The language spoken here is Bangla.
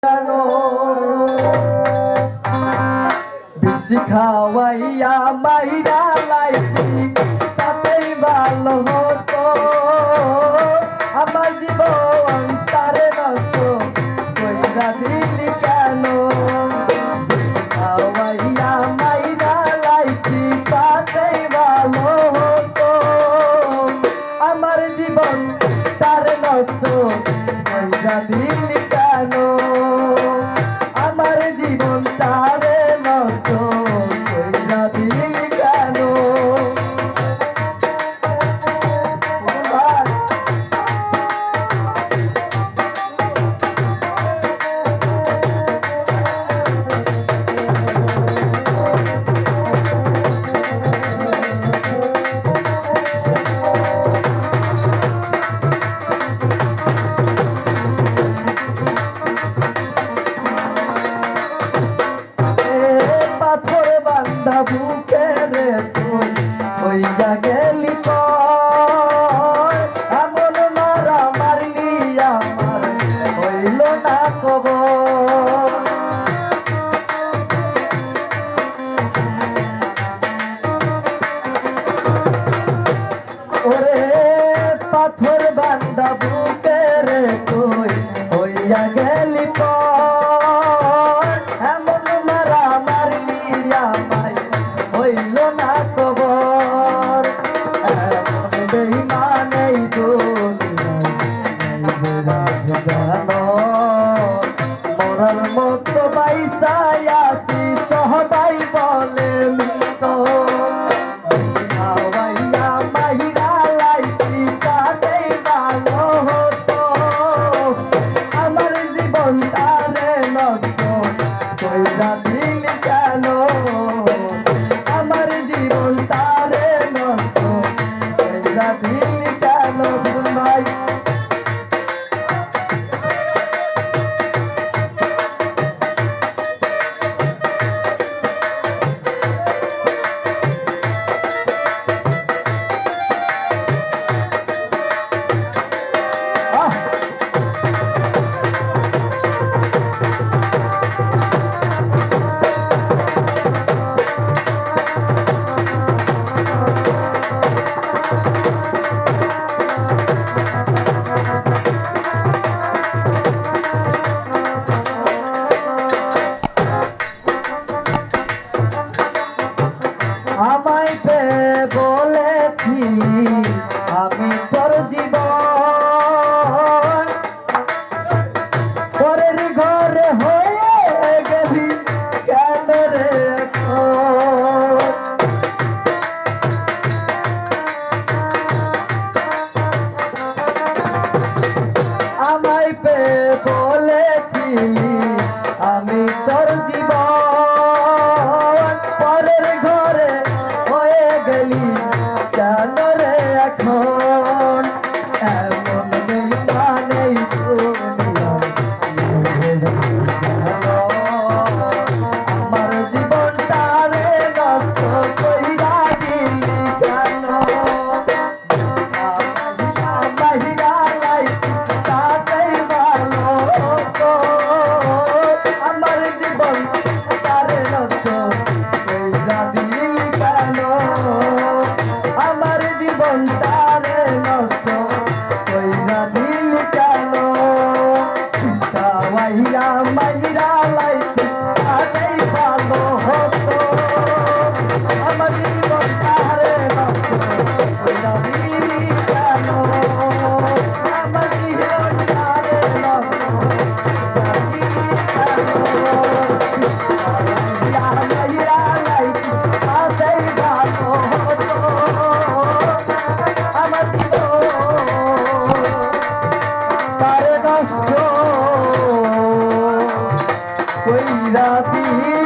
জানো বেশি খাওয়াইয়া মাইরা লাইছি তাতেই ভালো হতো আমার জীবন তারে নষ্ট কইরা দিলি কেন খাওয়াইয়া মাইরা লাইছি তাতেই ভালো হতো আমার জীবন তারে নষ্ট কইরা দিলি কেন আমার জীবন তারে নষ্ট কইরা দিলি কেন বুকে রে তুই হইয়া গেলি এমন মারা মারলি আমার হইল না খবর ওরে পাথর বান্দা বুকে রে তুই হইয়া গেলি এমন মারা মারলি আমার হইল না খবর এমন বেঈমানেই দুনিয়ায় মরার মতো বাইসাই আছি সবাই বলে মৃত খাওয়াইয়া মাহিরা লাইছি তাতেই ভালো হতো আমার জীবন তারে নষ্ট কইরা দিলি কেন আমার জীবন তারে নষ্ট কইরা দিলি কেন ভাই আমায় পে বলেছিলি আমি তোর জীবন পরের ঘরে হয়ে গেলি কেন রে আমায় পে বলেছিলি আমি তোর জীবন পরের ঘরে হয়ে গেলি কেন রে এখন এমন বেঈমানেই আমার জীবন তারে নষ্ট কইরা দিলি কেন বাহিরা লাইছি তাতেই ভালো হতো আমার জীবন তারে নষ্ট কইরা দিলি কেন আমার জীবন তারে নষ্ট কইরা দিলি কেন খাওয়াইয়া মাইরা লাইছি তাতেই ভালো হতো আমার জীবন তারে নষ্ট কইরা দিলি কেন আমার জীবন তারে নষ্ট কইরা দিলি কেন খাওয়াইয়া মাইরা লাইছি তাতেই ভালো হতো আমার জীবন তারে নষ্ট কইরা দিলি